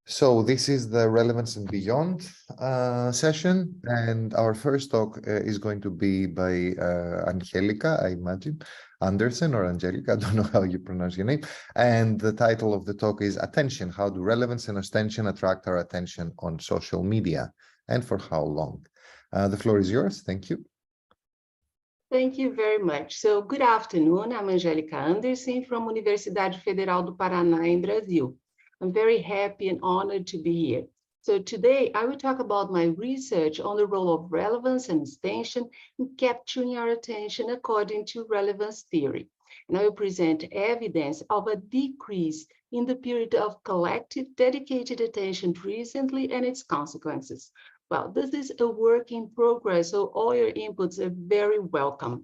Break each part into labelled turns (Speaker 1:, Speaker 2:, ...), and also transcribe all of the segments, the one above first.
Speaker 1: So this is the Relevance and Beyond session, and our first talk is going to be by Angelica, I imagine, Andersen or Angelica, I don't know how you pronounce your name. And the title of the talk is Attention, How Do Relevance and Ostension Attract Our Attention on Social Media, and for how long? The floor is yours. Thank you.
Speaker 2: Thank you very much. So good afternoon. I'm Angelica Andersen from Universidade Federal do Paraná in Brazil. I'm very happy and honored to be here. So today I will talk about my research on the role of relevance and ostension in capturing our attention according to relevance theory. And I will present evidence of a decrease in the period of collective dedicated attention recently and its consequences. Well, this is a work in progress, so all your inputs are very welcome.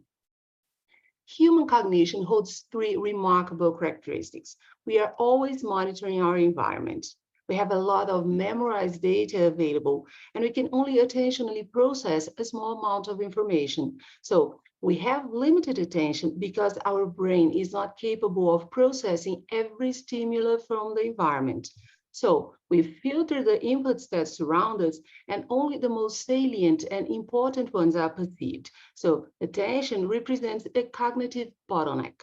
Speaker 2: Human cognition holds three remarkable characteristics. We are always monitoring our environment. We have a lot of memorized data available, and we can only attentionally process a small amount of information. So we have limited attention because our brain is not capable of processing every stimulus from the environment. So we filter the inputs that surround us, and only the most salient and important ones are perceived. So attention represents a cognitive bottleneck.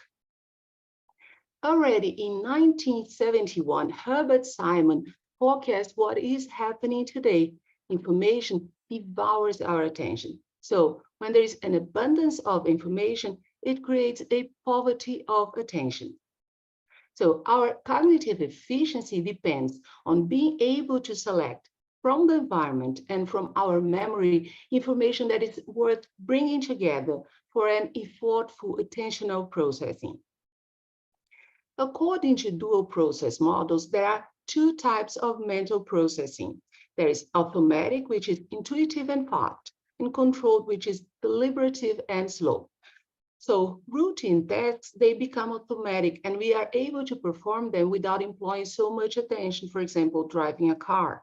Speaker 2: Already in 1971, Herbert Simon forecast what is happening today. Information devours our attention. So when there is an abundance of information, it creates a poverty of attention. So our cognitive efficiency depends on being able to select from the environment and from our memory information that is worth bringing together for an effortful attentional processing. According to dual process models, there are two types of mental processing. There is automatic, which is intuitive and fast, and controlled, which is deliberative and slow. So routine tasks, they become automatic, and we are able to perform them without employing so much attention, for example, driving a car.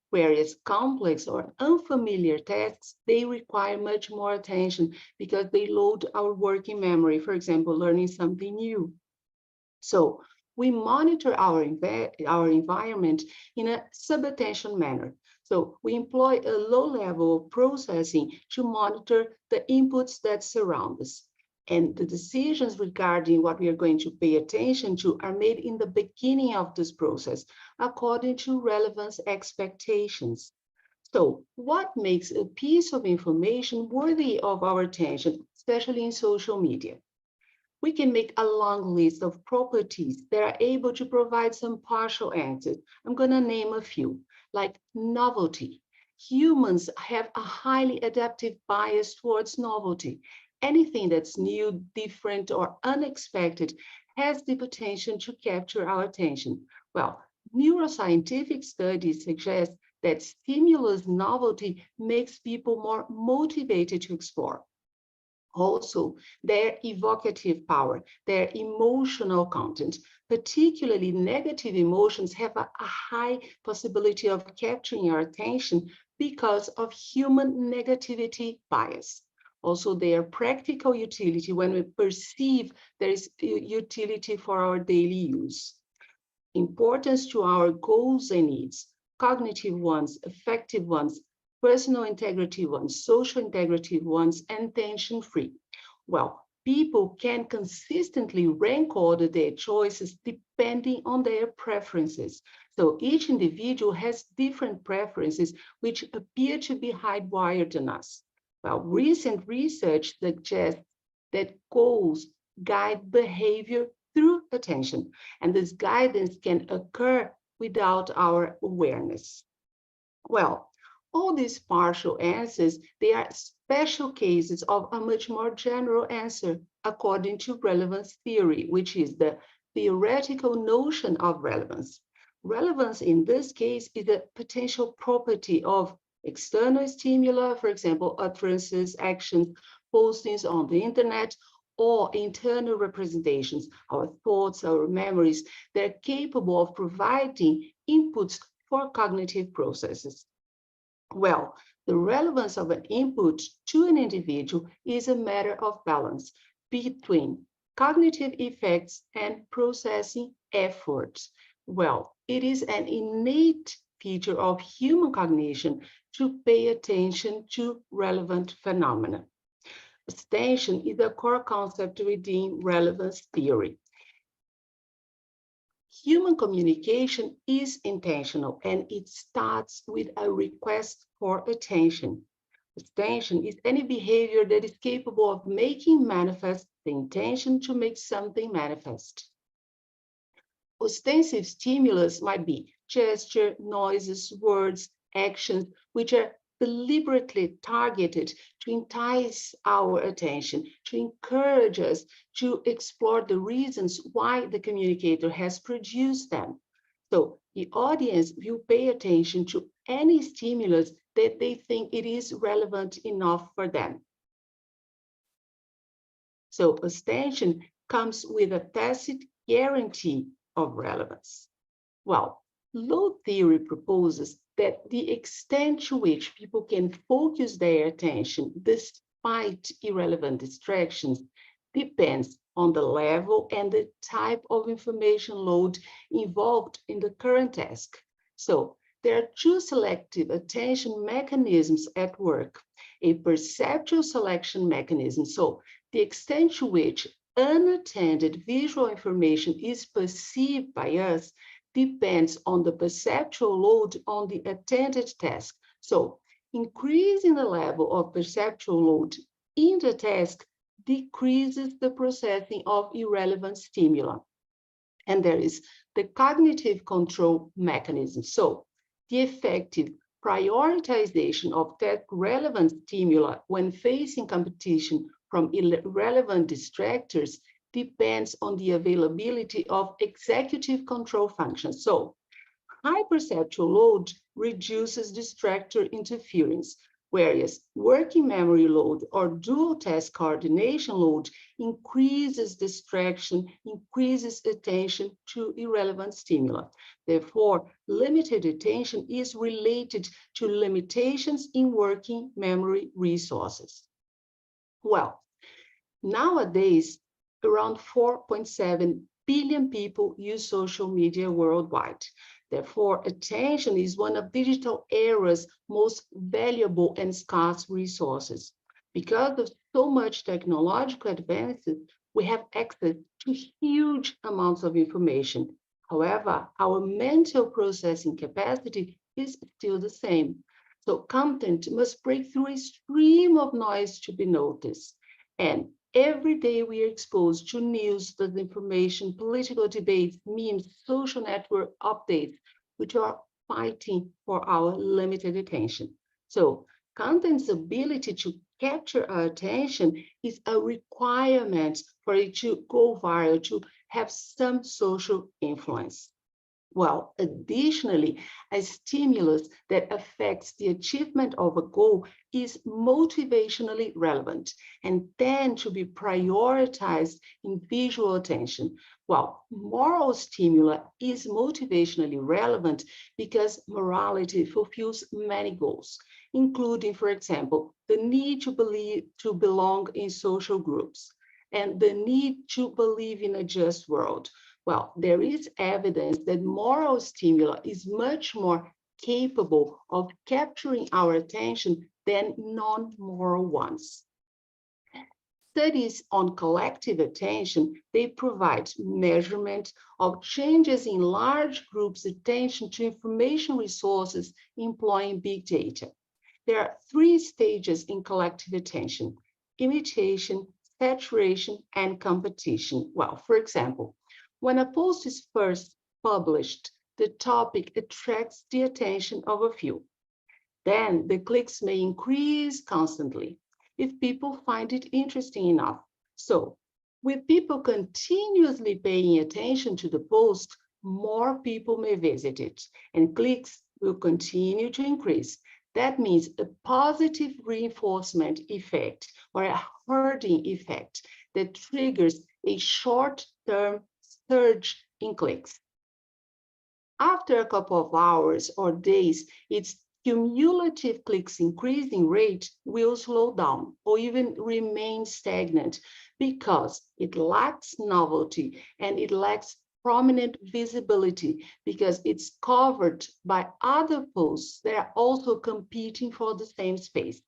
Speaker 2: Whereas complex or unfamiliar tasks, they require much more attention because they load our working memory, for example, learning something new. So we monitor our environment in a sub-attention manner. So we employ a low level of processing to monitor the inputs that surround us. And the decisions regarding what we are going to pay attention to are made in the beginning of this process, according to relevance expectations. So what makes a piece of information worthy of our attention, especially in social media? We can make a long list of properties that are able to provide some partial answers. I'm going to name a few, like novelty. Humans have a highly adaptive bias towards novelty. Anything that's new, different, or unexpected has the potential to capture our attention. Well, neuroscientific studies suggest that stimulus novelty makes people more motivated to explore. Also, their evocative power, their emotional content, particularly negative emotions, have a high possibility of capturing our attention because of human negativity bias. Also, their practical utility, when we perceive there is utility for our daily use. Importance to our goals and needs, cognitive ones, affective ones, personal integrity ones, social integrity ones, and tension-free. Well, people can consistently rank order their choices depending on their preferences. So each individual has different preferences which appear to be hardwired in us. Well, recent research suggests that goals guide behavior through attention, and this guidance can occur without our awareness. Well, all these partial answers, they are special cases of a much more general answer according to relevance theory, which is the theoretical notion of relevance. Relevance in this case is a potential property of external stimuli, for example, utterances, actions, postings on the internet, or internal representations, our thoughts, our memories, they're capable of providing inputs for cognitive processes. Well, the relevance of an input to an individual is a matter of balance between cognitive effects and processing efforts. Well, it is an innate feature of human cognition to pay attention to relevant phenomena. Ostension is a core concept within relevance theory. Human communication is intentional, and it starts with a request for attention. Ostension is any behavior that is capable of making manifest the intention to make something manifest. Ostensive stimulus might be gesture, noises, words, actions, which are deliberately targeted to entice our attention, to encourage us to explore the reasons why the communicator has produced them. So the audience will pay attention to any stimulus that they think it is relevant enough for them. So ostension comes with a tacit guarantee of relevance. Well, load theory proposes that the extent to which people can focus their attention despite irrelevant distractions depends on the level and the type of information load involved in the current task. So there are two selective attention mechanisms at work, a perceptual selection mechanism. So the extent to which unattended visual information is perceived by us depends on the perceptual load on the attended task. So increasing the level of perceptual load in the task decreases the processing of irrelevant stimuli. And there is the cognitive control mechanism. So the effective prioritization of that relevant stimuli when facing competition from irrelevant distractors depends on the availability of executive control functions. So high perceptual load reduces distractor interference, whereas working memory load or dual task coordination load increases distraction, increases attention to irrelevant stimuli. Therefore, limited attention is related to limitations in working memory resources. Well, nowadays, around 4.7 billion people use social media worldwide. Therefore, attention is one of digital era's most valuable and scarce resources. Because of so much technological advances, we have access to huge amounts of information. However, our mental processing capacity is still the same. So content must break through a stream of noise to be noticed. And every day we are exposed to news, disinformation, political debates, memes, social network updates, which are fighting for our limited attention. So content's ability to capture our attention is a requirement for it to go viral, to have some social influence. Well, additionally, a stimulus that affects the achievement of a goal is motivationally relevant and tends to be prioritized in visual attention. While moral stimuli is motivationally relevant because morality fulfills many goals, including, for example, the need to belong in social groups and the need to believe in a just world. Well, there is evidence that moral stimuli is much more capable of capturing our attention than non-moral ones. Studies on collective attention, they provide measurement of changes in large groups' attention to information resources employing big data. There are three stages in collective attention: imitation, saturation, and competition. Well, for example, when a post is first published, the topic attracts the attention of a few. Then the clicks may increase constantly if people find it interesting enough. So, with people continuously paying attention to the post, more people may visit it, and clicks will continue to increase. That means a positive reinforcement effect or a herding effect that triggers a short-term surge in clicks. After a couple of hours or days, it's cumulative clicks increasing rate will slow down or even remain stagnant because it lacks novelty and it lacks prominent visibility because it's covered by other posts that are also competing for the same space.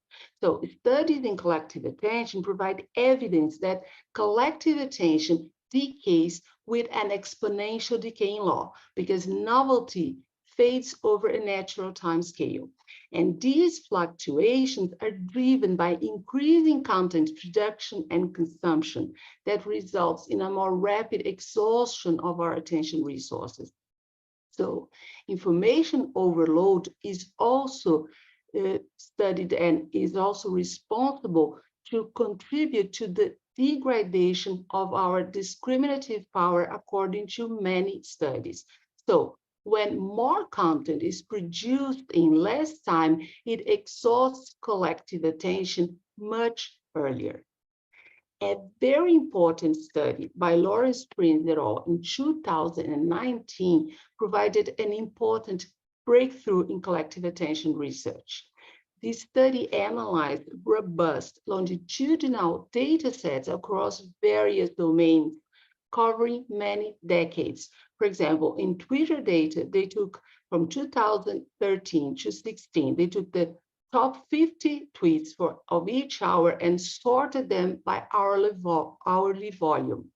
Speaker 2: So studies in collective attention provide evidence that collective attention decays with an exponential decaying law because novelty fades over a natural time scale. And these fluctuations are driven by increasing content production and consumption that results in a more rapid exhaustion of our attention resources. So information overload is also studied and is also responsible to contribute to the degradation of our discriminative power according to many studies. So when more content is produced in less time, it exhausts collective attention much earlier. A very important study by Lawrence Prince et al. In 2019 provided an important breakthrough in collective attention research. This study analyzed robust longitudinal data sets across various domains, covering many decades. For example, in Twitter data, they took from 2013 to 16, they took the top 50 tweets of each hour and sorted them by hourly volume.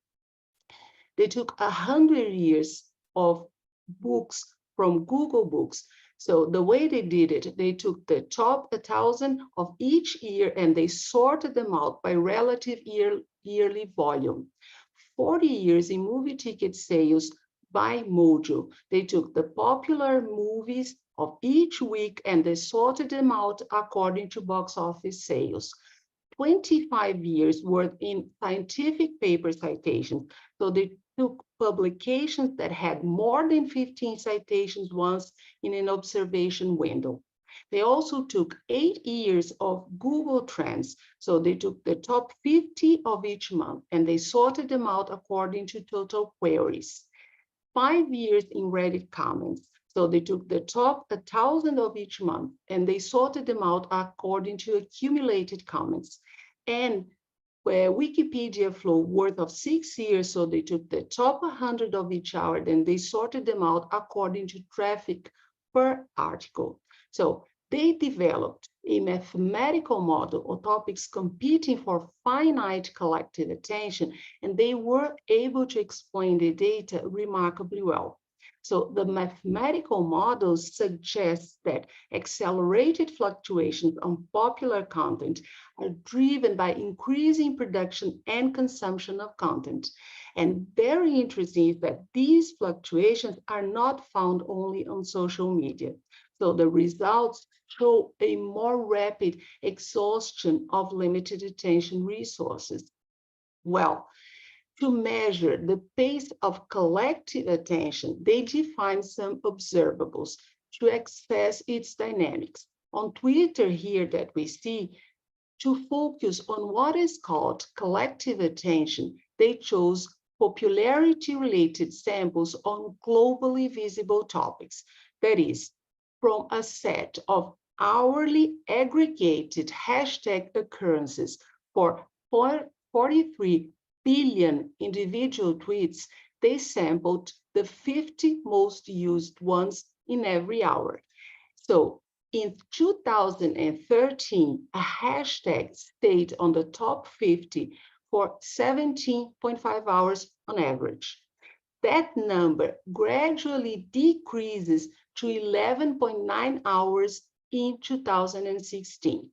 Speaker 2: They took 100 years of books from Google Books. So the way they did it, they took the top 1,000 of each year and they sorted them out by relative yearly volume. 40 years in movie ticket sales by Mojo. They took the popular movies of each week and they sorted them out according to box office sales. 25 years worth in scientific paper citations. So they took publications that had more than 15 citations once in an observation window. They also took 8 years of Google Trends. So they took the top 50 of each month and they sorted them out according to total queries. 5 years in Reddit comments. So they took the top 1,000 of each month and they sorted them out according to accumulated comments. And Wikipedia flow worth of 6 years, so they took the top 100 of each hour, then they sorted them out according to traffic per article. So they developed a mathematical model of topics competing for finite collective attention, and they were able to explain the data remarkably well. So the mathematical models suggest that accelerated fluctuations on popular content are driven by increasing production and consumption of content. And very interesting is that these fluctuations are not found only on social media. So the results show a more rapid exhaustion of limited attention resources. Well, to measure the pace of collective attention, they define some observables to assess its dynamics. On Twitter here that we see, to focus on what is called collective attention, they chose popularity-related samples on globally visible topics. That is, from a set of hourly aggregated hashtag occurrences for 43 billion individual tweets, they sampled the 50 most used ones in every hour. So in 2013, a hashtag stayed on the top 50 for 17.5 hours on average. That number gradually decreases to 11.9 hours in 2016.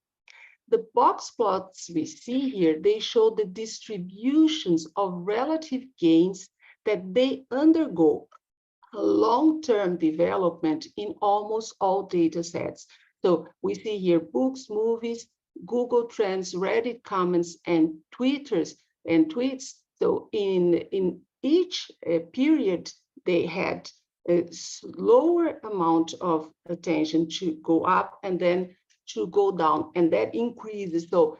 Speaker 2: The box plots we see here, they show the distributions of relative gains that they undergo long-term development in almost all data sets. So we see here books, movies, Google Trends, Reddit comments, and tweets. So in each period, they had a slower amount of attention to go up and then to go down, and that increases. So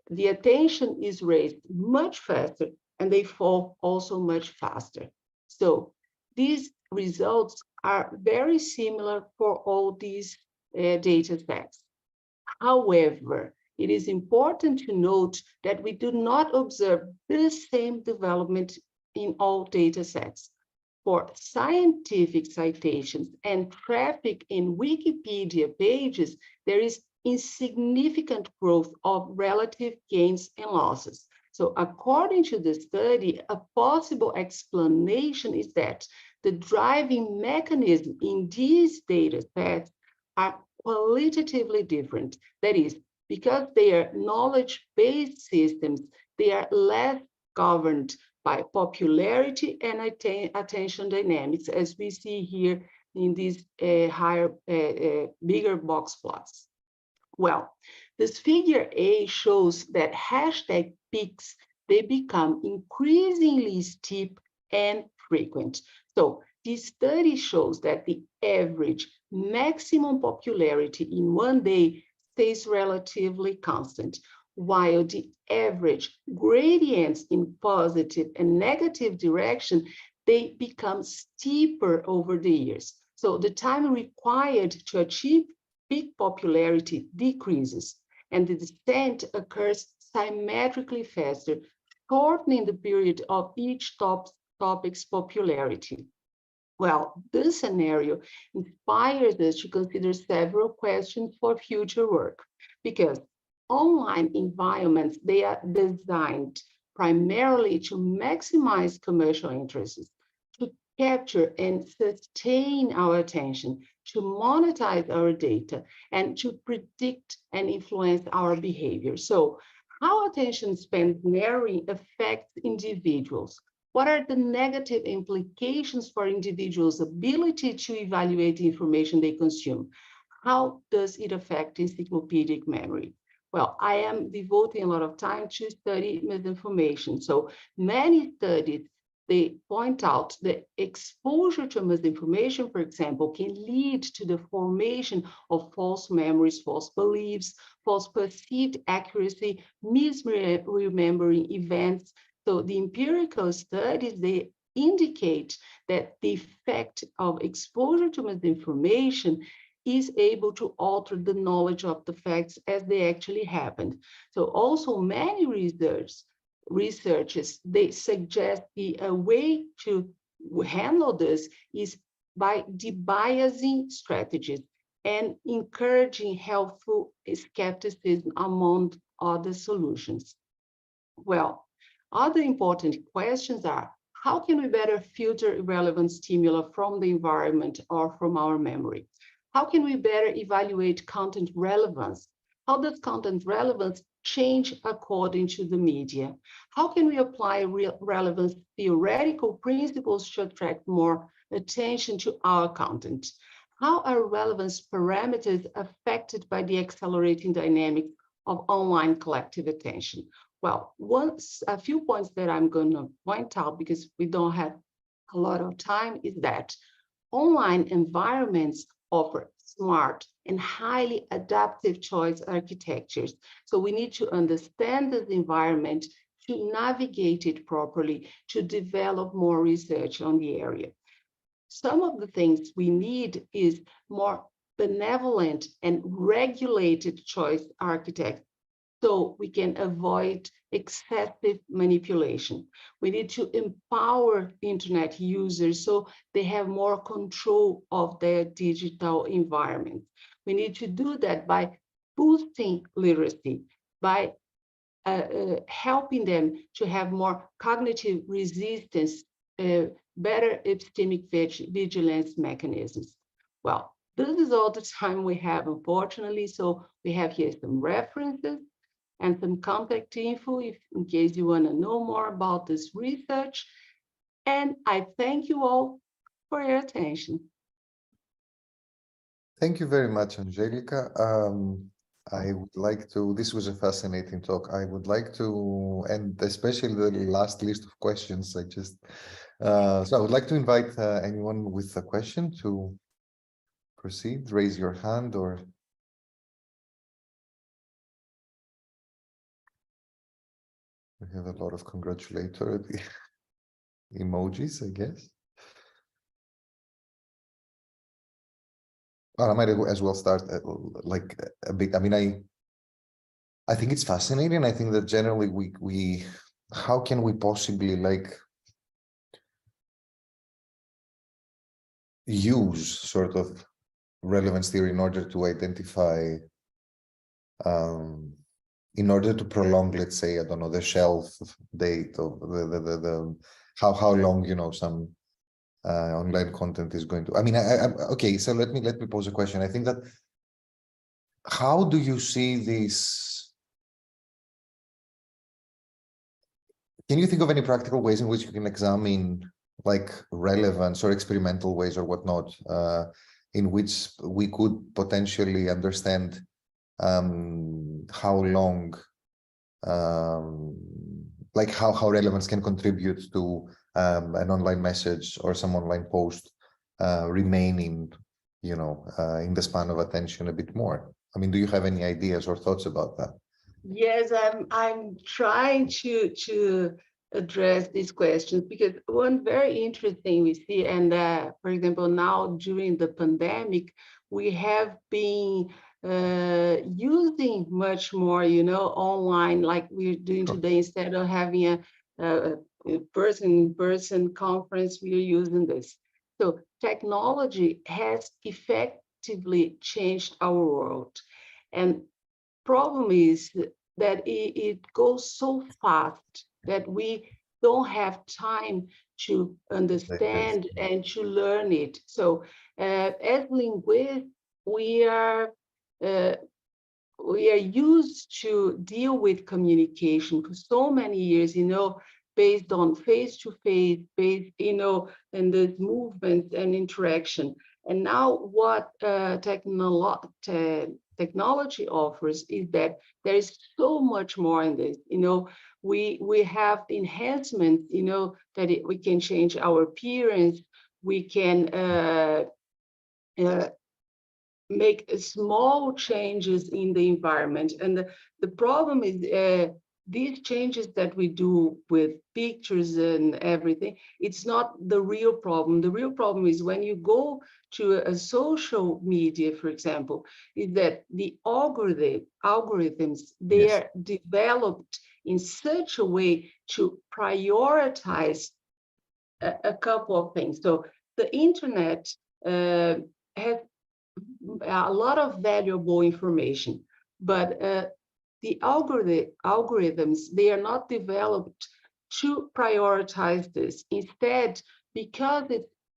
Speaker 2: the attention is raised much faster and they fall also much faster. So these results are very similar for all these data sets. However, it is important to note that we do not observe the same development in all data sets. For scientific citations and traffic in Wikipedia pages, there is insignificant growth of relative gains and losses. So according to the study, a possible explanation is that the driving mechanism in these data sets are qualitatively different. That is, because they are knowledge-based systems, they are less governed by popularity and attention dynamics, as we see here in these bigger box plots. Well, this figure A shows that hashtag peaks, they become increasingly steep and frequent. So this study shows that the average maximum popularity in one day stays relatively constant, while the average gradients in positive and negative direction, they become steeper over the years. So the time required to achieve peak popularity decreases, and the descent occurs symmetrically faster, shortening the period of each topic's popularity. Well, this scenario inspires us to consider several questions for future work, because online environments, they are designed primarily to maximize commercial interests, to capture and sustain our attention, to monetize our data, and to predict and influence our behavior. So how attention span narrowing affects individuals? What are the negative implications for individuals' ability to evaluate the information they consume? How does it affect encyclopedic memory? Well, I am devoting a lot of time to study misinformation. So many studies, they point out that exposure to misinformation, for example, can lead to the formation of false memories, false beliefs, false perceived accuracy, misremembering events. So the empirical studies, they indicate that the effect of exposure to misinformation is able to alter the knowledge of the facts as they actually happened. So also many researchers, they suggest a way to handle this is by debiasing strategies and encouraging helpful skepticism among other solutions. Well, other important questions are, how can we better filter irrelevant stimuli from the environment or from our memory? How can we better evaluate content relevance? How does content relevance change according to the media? How can we apply relevance theoretical principles to attract more attention to our content? How are relevance parameters affected by the accelerating dynamics of online collective attention? Well, a few points that I'm going to point out, because we don't have a lot of time, is that online environments offer smart and highly adaptive choice architectures. So we need to understand this environment to navigate it properly, to develop more research on the area. Some of the things we need is more benevolent and regulated choice architecture, so we can avoid excessive manipulation. We need to empower internet users so they have more control of their digital environment. We need to do that by boosting literacy, by helping them to have more cognitive resistance, better epistemic vigilance mechanisms. Well, this is all the time we have, unfortunately. So we have here some references and some contact info in case you want to know more about this research. And I thank you all for your attention.
Speaker 1: Thank you very much, Angelica. I would like to, this was a fascinating talk. I would like to, and especially the last list of questions, so I would like to invite anyone with a question to proceed, raise your hand, or we have a lot of congratulatory emojis, I guess. Well, I might as well start like a bit. I mean, I think it's fascinating. I think that generally we how can we possibly like use sort of relevance theory in order to identify in order to prolong, let's say, I don't know, the shelf date of the how long, you know, some online content is going to. I mean, okay, so let me pose a question. I think that how do you see this? Can you think of any practical ways in which you can examine like relevance or experimental ways or whatnot, in which we could potentially understand how long, like how relevance can contribute to an online message or some online post remaining, you know, in the span of attention a bit more? I mean, do you have any ideas or thoughts about that?
Speaker 2: Yes, I'm trying to address these questions because one very interesting we see, and for example, now during the pandemic, we have been using much more, you know, online like we're doing today. Instead of having a person-in-person conference, we are using this. So technology has effectively changed our world. And problem is that it goes so fast that we don't have time to understand and to learn it. So as linguists, we are uh, we are used to deal with communication for so many years, you know, based on face-to-face, based, you know, and the movement and interaction. And now what technology offers is that there is so much more in this. You know, we have enhancements, you know, that we can change our appearance, we can make small changes in the environment. And the problem is these changes that we do with pictures and everything, it's not the real problem. The real problem is when you go to a social media, for example, is that the algorithms, they are developed in such a way to prioritize a couple of things. So the internet has a lot of valuable information, but the algorithms, they are not developed to prioritize this. Instead, because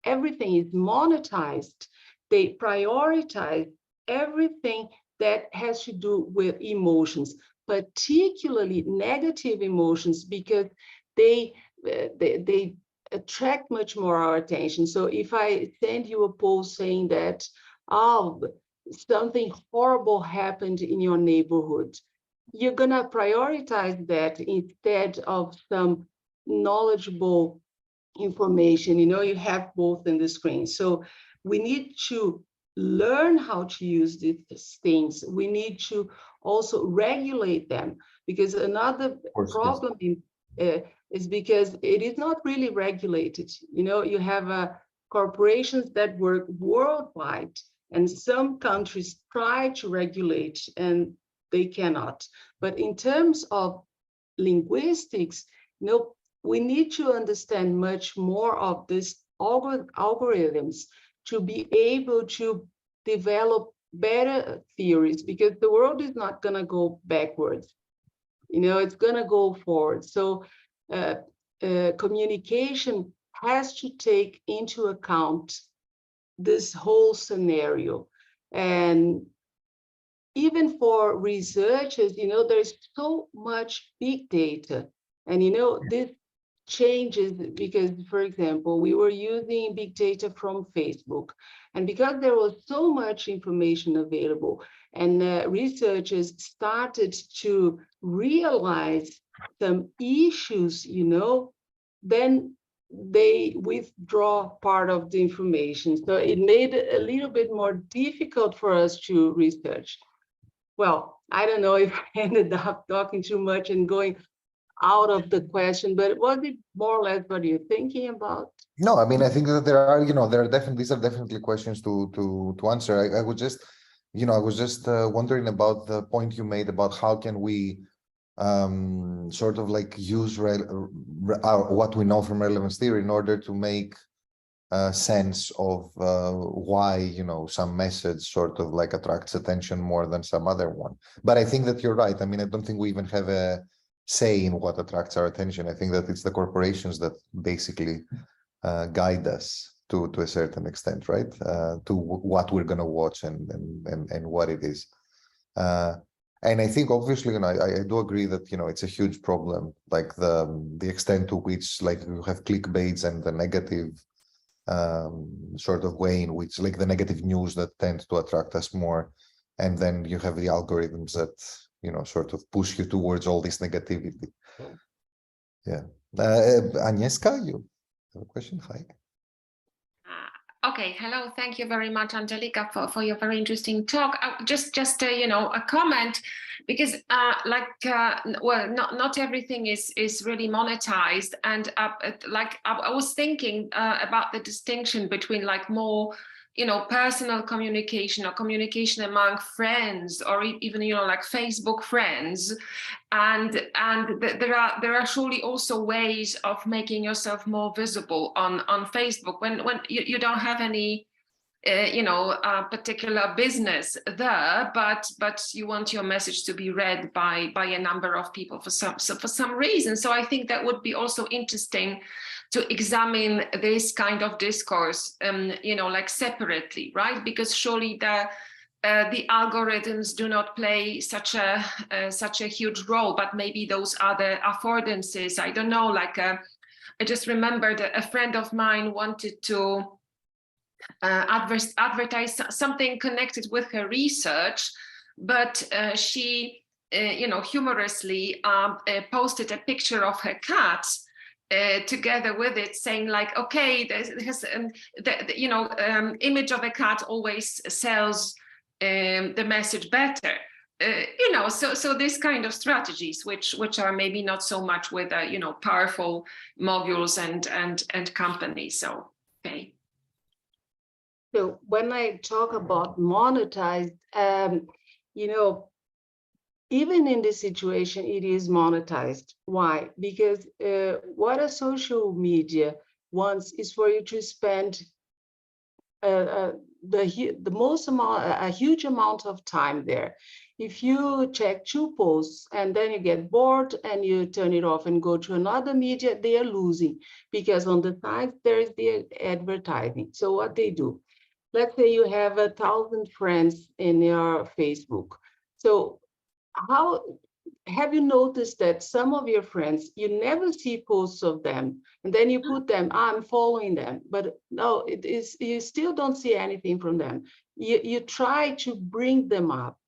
Speaker 2: everything is monetized, they prioritize everything that has to do with emotions, particularly negative emotions, because they attract much more our attention. So if I send you a post saying that, oh, something horrible happened in your neighborhood, you're going to prioritize that instead of some knowledgeable information. You know, you have both in the screen. So we need to learn how to use these things. We need to also regulate them, because another problem is because it is not really regulated. You know, you have corporations that work worldwide, and some countries try to regulate and they cannot. But in terms of linguistics, you know, we need to understand much more of these algorithms to be able to develop better theories, because the world is not going to go backwards. You know, it's going to go forward. So communication has to take into account this whole scenario. And even for researchers, you know, there's so much big data. And, you know, this changes because, for example, we were using big data from Facebook. And because there was so much information available, and researchers started to realize some issues, you know, then they withdraw part of the information. So it made it a little bit more difficult for us to research. Well, I don't know if I ended up talking too much and going out of the question, but was it more or less what you're thinking about?
Speaker 1: No, I mean, I think that there are, there are definitely, these are definitely questions to answer. I would just, I was just wondering about the point you made about how can we sort of like use what we know from relevance theory in order to make sense of why, some message sort of like attracts attention more than some other one. But I think that you're right. I mean, I don't think we even have a say in what attracts our attention. I think that it's the corporations that basically guide us to a certain extent, right? To what we're going to watch and what it is. And I think obviously, I do agree that, it's a huge problem, like the extent to which like you have clickbaits and the negative sort of way in which like the negative news that tends to attract us more. And then you have the algorithms that, sort of push you towards all this negativity. Yeah. Agnieszka, you have a question? Hi.
Speaker 3: Okay, hello. Thank you very much, Angelica, for your very interesting talk. Just a comment, because well, not everything is really monetized, and I was thinking about the distinction between like more personal communication or communication among friends, or even like Facebook friends, and there are surely also ways of making yourself more visible on Facebook when you don't have any particular business there, but you want your message to be read by a number of people for some reason. So I think that would be also interesting to examine this kind of discourse, like separately, right? Because surely the algorithms do not play such a huge role, but maybe those other affordances. I don't know. Like I just remembered a friend of mine wanted to advertise something connected with her research, but she, humorously posted a picture of her cat together with it, saying like, okay, image of a cat always sells the message better. So this kind of strategies, which are maybe not so much with powerful moguls and companies. So okay.
Speaker 2: So when I talk about monetized, even in this situation, it is monetized. Why? Because what a social media wants is for you to spend a huge amount of time there. If you check 2 posts and then you get bored and you turn it off and go to another media, they are losing, because on the side there is the advertising. So what they do, let's say you have 1,000 friends in your Facebook. So how have you noticed that some of your friends, you never see posts of them, and then you put them, I'm following them, but no, it is, you still don't see anything from them. You try to bring them up,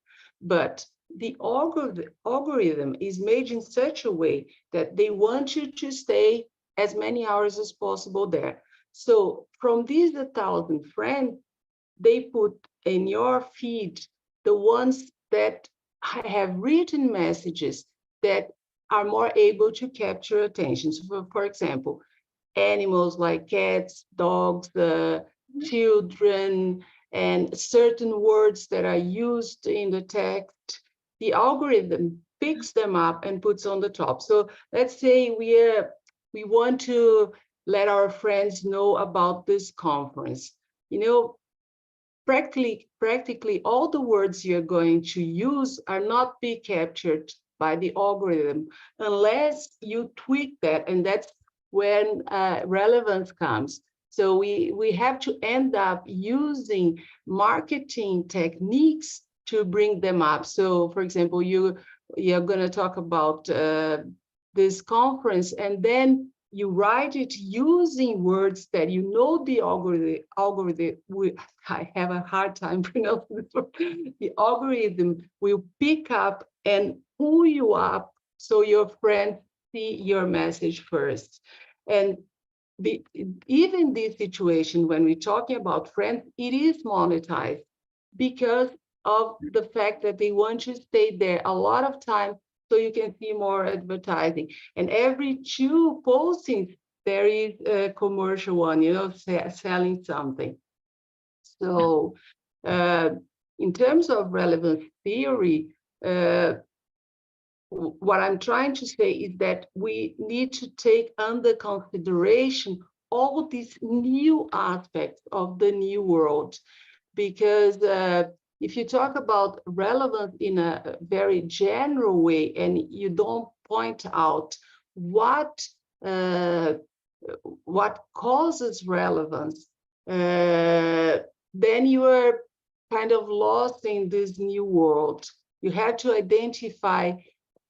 Speaker 2: but the algorithm is made in such a way that they want you to stay as many hours as possible there. So from these 1,000 friends, they put in your feed the ones that have written messages that are more able to capture attention. So for example, animals like cats, dogs, children, and certain words that are used in the text, the algorithm picks them up and puts on the top. So let's say we want to let our friends know about this conference. Practically all the words you're going to use are not be captured by the algorithm unless you tweak that, and that's when relevance comes. So we have to end up using marketing techniques to bring them up. So for example, you're going to talk about this conference, and then you write it using words that the algorithm I have a hard time pronouncing this word. The algorithm will pick up and pull you up so your friends see your message first. And even this situation, when we're talking about friends, it is monetized because of the fact that they want to stay there a lot of time so you can see more advertising. And every 2 postings, there is a commercial one, you know, selling something. So in terms of relevance theory, what I'm trying to say is that we need to take under consideration all these new aspects of the new world, because if you talk about relevance in a very general way and you don't point out what causes relevance, then you are kind of lost in this new world. You have to identify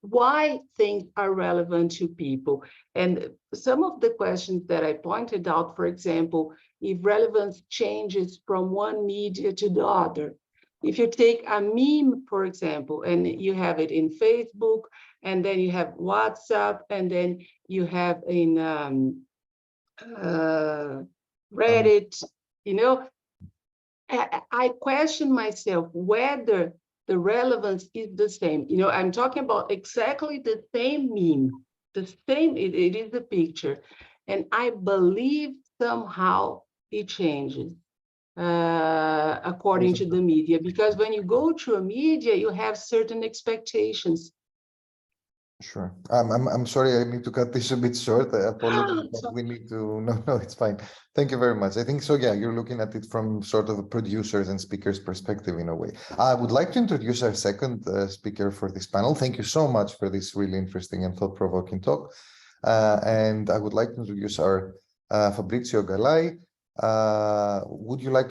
Speaker 2: why things are relevant to people. And some of the questions that I pointed out, for example, if relevance changes from one media to the other. If you take a meme, for example, and you have it in Facebook, and then you have WhatsApp, and then you have in Reddit, you know, I question myself whether the relevance is the same. You know, I'm talking about exactly the same meme, the same, it is a picture. And I believe somehow it changes according to the media, because when you go to a media, you have certain expectations.
Speaker 1: Sure. I'm sorry, I need to cut this a bit short. I apologize, but we need to, no, it's fine. Thank you very much. I think so, yeah, you're looking at it from sort of a producer's and speaker's perspective in a way. I would like to introduce our second speaker for this panel. Thank you so much for this really interesting and thought-provoking talk. And I would like to introduce our Fabrizio Galai. Would you like